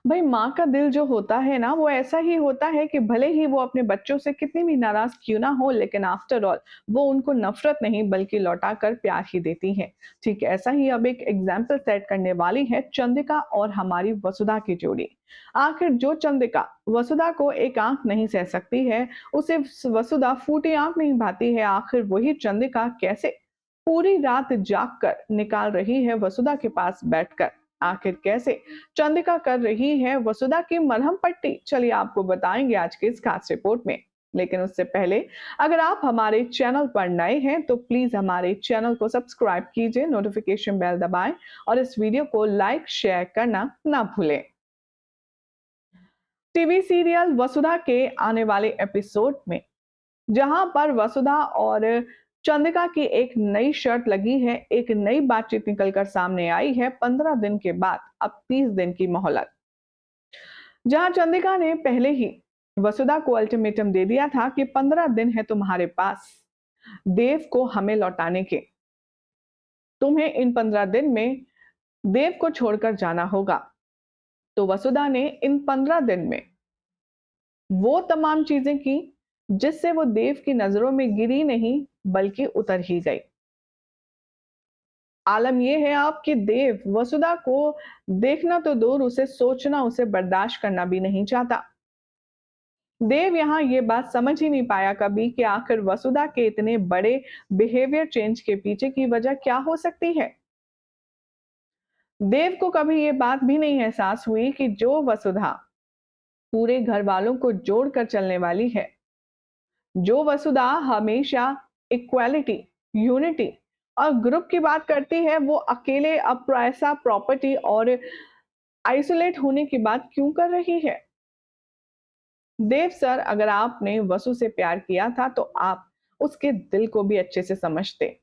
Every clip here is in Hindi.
भाई माँ का दिल जो होता है ना, वो ऐसा ही होता है कि भले ही वो अपने बच्चों से कितनी भी नाराज़ क्यों ना हो, लेकिन आफ्टर ऑल वो उनको नफ़रत नहीं बल्कि लौटाकर प्यार ही देती है। ठीक ऐसा ही अब एक एग्ज़ाम्पल सेट करने वाली है चंद्रिका और हमारी वसुधा की जोड़ी। आखिर जो चंद्रिका वसुधा को एक आँख नहीं सह सकती है, उसे वसुधा फूटी आँख नहीं भाती है। आखिर वही चंद्रिका कैसे पूरी रात जाग कर निकाल रही है वसुधा के पास बैठकर। आखिर कैसे चंद्रिका कर रही है वसुधा की मरहम पट्टी, चलिए आपको बताएंगे आज की इस खास रिपोर्ट में। लेकिन उससे पहले अगर आप हमारे चैनल पर नए हैं तो प्लीज हमारे चैनल को सब्सक्राइब कीजिए, नोटिफिकेशन बेल दबाएं और इस वीडियो को लाइक शेयर करना ना भूलें। टीवी सीरियल वसुधा के आने वाले एपिसोड में जहां पर वसुधा और चंद्रिका की एक नई शर्त लगी है, एक नई बातचीत निकलकर सामने आई है 15 दिन के बाद, अब 30 दिन की मोहलत। जहां चंद्रिका ने पहले ही वसुधा को अल्टीमेटम दे दिया था कि 15 दिन है तुम्हारे पास देव को हमें लौटाने के। तुम्हें इन 15 दिन में देव को छोड़कर जाना होगा। तो वसुधा ने इन 15 दिन में वो तमाम चीजें की जिससे वो देव की नजरों में गिरी नहीं बल्कि उतर ही गई। आलम यह है आप कि देव वसुधा को देखना तो दूर, उसे सोचना, उसे बर्दाश्त करना भी नहीं चाहता। देव यहाँ ये बात समझ ही नहीं पाया कभी कि आखिर वसुधा के इतने बड़े बिहेवियर चेंज के पीछे की वजह क्या हो सकती है। देव को कभी ये बात भी नहीं एहसास हुई कि जो वसुधा पूरे घर वालों को जोड़कर चलने वाली है, जो वसुधा हमेशा इक्वालिटी, यूनिटी और ग्रुप की बात करती है, वो अकेले अब ऐसा प्रॉपर्टी और आइसोलेट होने की बात क्यों कर रही है। देव सर, अगर आपने वसु से प्यार किया था तो आप उसके दिल को भी अच्छे से समझते।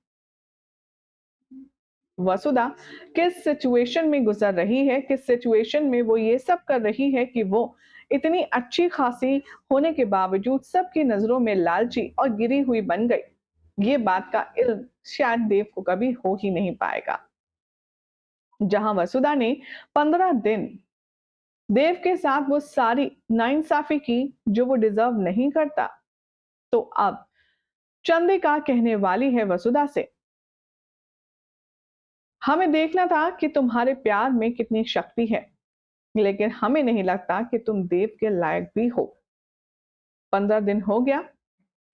वसुधा किस सिचुएशन में गुजर रही है, किस सिचुएशन में वो ये सब कर रही है कि वो इतनी अच्छी खासी होने के बावजूद सबकी नजरों में लालची और गिरी हुई बन गई, ये बात का इल्म शायद देव को कभी हो ही नहीं पाएगा। जहां वसुधा ने 15 दिन देव के साथ वो सारी नाइंसाफी की जो वो डिजर्व नहीं करता, तो अब चंद्रिका कहने वाली है वसुधा से, हमें देखना था कि तुम्हारे प्यार में कितनी शक्ति है, लेकिन हमें नहीं लगता कि तुम देव के लायक भी हो। 15 दिन हो गया,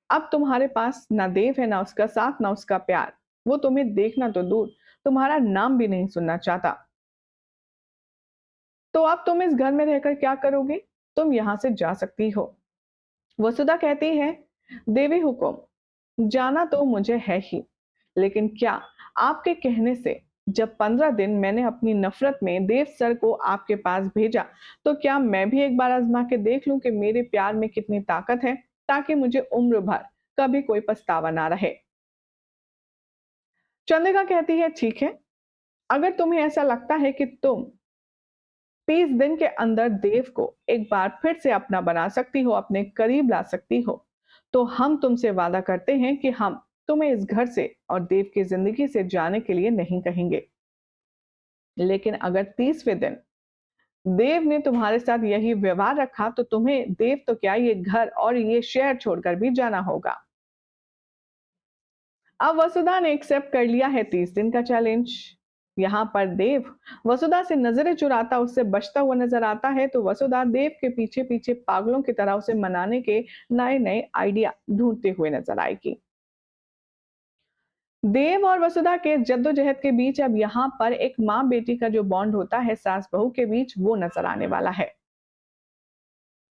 अब तुम्हारे पास ना देव है, ना उसका साथ, ना उसका प्यार। वो तुम्हें देखना तो दूर, तुम्हारा नाम भी नहीं सुनना चाहता। तो अब तुम इस घर में रहकर क्या करोगी? तुम यहां से जा सकती हो। वसुधा कहती है, देवी हुकुम, जाना तो मुझे है ही, लेकिन क्या आपके कहने से जब 15 दिन मैंने अपनी नफरत में देव सर को आपके पास भेजा, तो क्या मैं भी एक बार आजमा के देख लूं कि मेरे प्यार में कितनी ताकत है, ताकि मुझे उम्र भर कभी कोई पछतावा ना रहे। चंद्रिका कहती है, ठीक है, अगर तुम्हें ऐसा लगता है कि तुम 30 दिन के अंदर देव को एक बार फिर से अपना बना सकती हो, अपने करीब ला सकती हो, तो हम तुमसे वादा करते हैं कि हम तुम्हें इस घर से और देव की जिंदगी से जाने के लिए नहीं कहेंगे। लेकिन अगर 30वें दिन देव ने तुम्हारे साथ यही व्यवहार रखा तो तुम्हें देव तो क्या, ये घर और ये शहर छोड़कर भी जाना होगा। अब वसुधा ने एक्सेप्ट कर लिया है 30 दिन का चैलेंज। यहाँ पर देव वसुधा से नजरें चुराता, उससे बचता हुआ नजर आता है, तो वसुधा देव के पीछे पीछे पागलों की तरह उसे मनाने के नए नए आइडिया ढूंढते हुए नजर आएगी। देव और वसुधा के जद्दोजहद के बीच अब यहाँ पर एक माँ बेटी का जो बॉन्ड होता है सास बहू के बीच, वो नजर आने वाला है।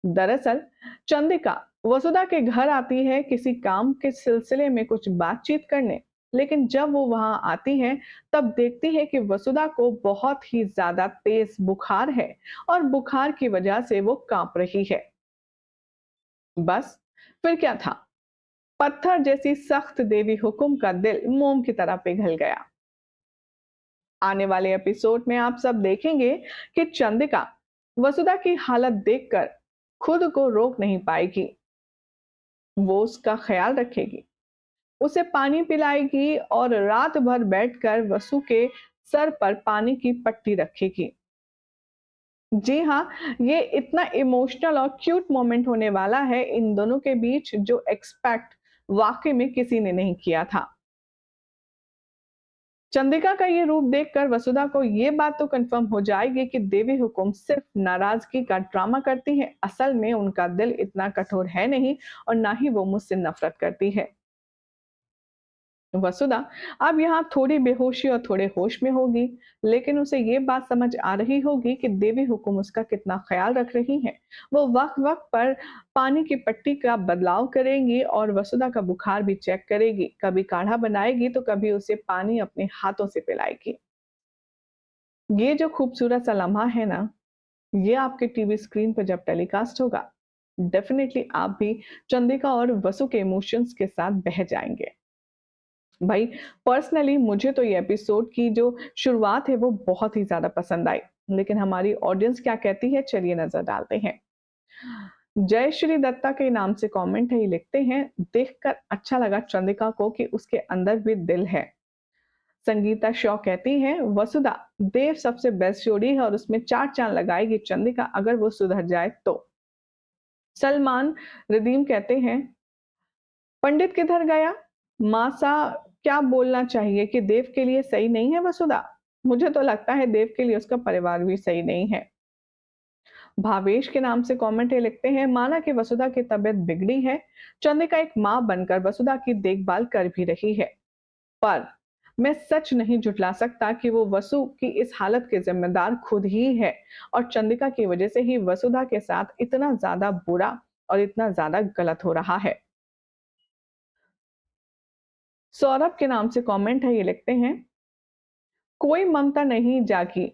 दरअसल चंद्रिका वसुधा के घर आती है किसी काम के सिलसिले में कुछ बातचीत करने, लेकिन जब वो वहां आती है तब देखती है कि वसुधा को बहुत ही ज्यादा तेज बुखार है और बुखार की वजह से वो कांप रही है। बस फिर क्या था, पत्थर जैसी सख्त देवी हुकुम का दिल मोम की तरह पिघल गया। आने वाले एपिसोड में आप सब देखेंगे कि चंद्रिका वसुधा की हालत देखकर खुद को रोक नहीं पाएगी। वो उसका ख्याल रखेगी, उसे पानी पिलाएगी और रात भर बैठकर वसु के सर पर पानी की पट्टी रखेगी। जी हाँ, ये इतना इमोशनल और क्यूट मोमेंट होने वाला है इन दोनों के बीच जो एक्सपेक्ट वाक़ई में किसी ने नहीं किया था। चंद्रिका का ये रूप देखकर वसुधा को ये बात तो कंफर्म हो जाएगी कि देवी हुकुम सिर्फ नाराज़गी का ड्रामा करती है। असल में उनका दिल इतना कठोर है नहीं और ना ही वो मुझसे नफ़रत करती है। वसुधा अब यहाँ थोड़ी बेहोशी और थोड़े होश में होगी, लेकिन उसे ये बात समझ आ रही होगी कि देवी हुकुम उसका कितना ख्याल रख रही हैं। वो वक्त वक्त पर पानी की पट्टी का बदलाव करेंगी और वसुधा का बुखार भी चेक करेगी। कभी काढ़ा बनाएगी तो कभी उसे पानी अपने हाथों से पिलाएगी। ये जो खूबसूरत सा लम्हा है ना, ये आपके टीवी स्क्रीन पर जब टेलीकास्ट होगा, डेफिनेटली आप भी चंद्रिका और वसु के इमोशंस के साथ बह जाएंगे। भाई पर्सनली मुझे तो ये एपिसोड की जो शुरुआत है वो बहुत ही ज़्यादा पसंद आई। लेकिन हमारी ऑडियंस क्या कहती है, चलिए नज़र डालते हैं। जय श्री दत्ता के नाम से कमेंट है, ये लिखते हैं, देखकर अच्छा लगा चंद्रिका को कि उसके अंदर भी दिल है। संगीता शॉ कहती हैं, वसुधा देव सबसे बेस्ट जोड़ी है और उसमें 4 चाँद लगाएगी चंद्रिका अगर वो सुधर जाए तो। सलमान रदीम कहते हैं, पंडित किधर गया? मासा क्या बोलना चाहिए कि देव के लिए सही नहीं है वसुधा? मुझे तो लगता है देव के लिए उसका परिवार भी सही नहीं है। भावेश के नाम से कमेंट ये लिखते हैं, माना कि वसुधा की तबीयत बिगड़ी है, चंद्रिका एक माँ बनकर वसुधा की देखभाल कर भी रही है। पर मैं सच नहीं झुठला सकता कि वो वसु की इस हालत के जिम्मेदार खुद ही है और चंद्रिका की वजह से ही वसुधा के साथ इतना ज्यादा बुरा और इतना ज्यादा गलत हो रहा है। सौरभ के नाम से कमेंट है, ये लिखते हैं, कोई ममता नहीं जागी,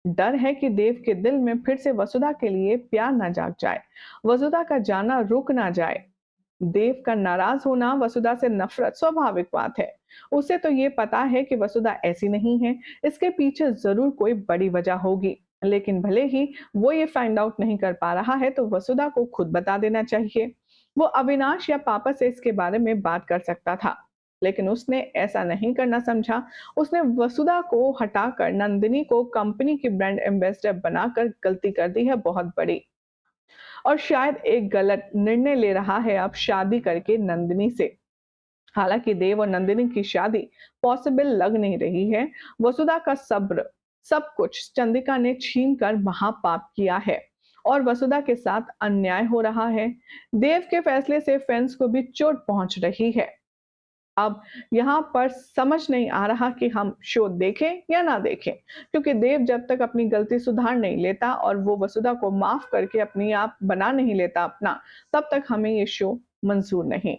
डर है कि देव के दिल में फिर से वसुधा के लिए प्यार ना जाग जाए, वसुधा का जाना रुक ना जाए। देव का नाराज होना, वसुधा से नफरत स्वाभाविक बात है। उसे तो ये पता है कि वसुधा ऐसी नहीं है, इसके पीछे जरूर कोई बड़ी वजह होगी। लेकिन भले ही वो ये फाइंड आउट नहीं कर पा रहा है तो वसुधा को खुद बता देना चाहिए। वो अविनाश या पापा से इसके बारे में बात कर सकता था, लेकिन उसने ऐसा नहीं करना समझा। उसने वसुधा को हटाकर नंदिनी को कंपनी की ब्रांड एम्बेसडर बनाकर गलती कर दी है बहुत बड़ी। और शायद एक गलत निर्णय ले रहा है अब शादी करके नंदिनी से। हालांकि देव और नंदिनी की शादी पॉसिबल लग नहीं रही है। वसुधा का सब्र सब कुछ चंद्रिका ने छीन कर महापाप किया है और वसुधा के साथ अन्याय हो रहा है। देव के फैसले से फैंस को भी चोट पहुंच रही है। अब यहाँ पर समझ नहीं आ रहा कि हम शो देखें या ना देखें, क्योंकि देव जब तक अपनी गलती सुधार नहीं लेता और वो वसुधा को माफ करके अपनी आप बना नहीं लेता अपना, तब तक हमें ये शो मंजूर नहीं।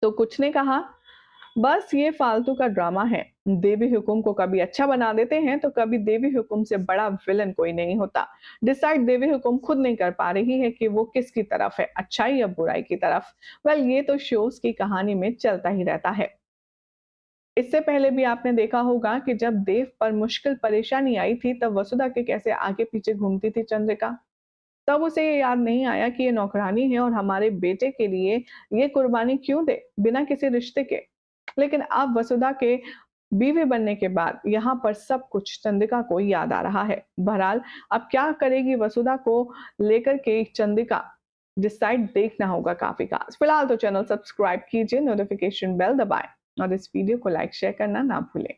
तो कुछ ने कहा, बस ये फालतू का ड्रामा है। देवी हुकुम को कभी अच्छा बना देते हैं तो कभी देवी हुकुम से बड़ा विलन कोई नहीं होता। डिसाइड देवी हुकुम खुद नहीं कर पा रही है कि वो किसकी तरफ है, अच्छाई या बुराई की तरफ। वेल ये तो शोज की कहानी में चलता ही रहता है। इससे पहले भी आपने देखा होगा कि जब देव पर मुश्किल परेशानी आई थी तब वसुधा के कैसे आगे पीछे घूमती थी चंद्रिका। तब उसे ये याद नहीं आया कि ये नौकरानी है और हमारे बेटे के लिए ये कुर्बानी क्यों दे बिना किसी रिश्ते के। लेकिन अब वसुधा के बीवी बनने के बाद यहाँ पर सब कुछ चंद्रिका को याद आ रहा है। बहरहाल अब क्या करेगी वसुधा को लेकर के चंद्रिका, डिसाइड देखना होगा काफी खास। फिलहाल तो चैनल सब्सक्राइब कीजिए, नोटिफिकेशन बेल दबाएं और इस वीडियो को लाइक शेयर करना ना भूलें।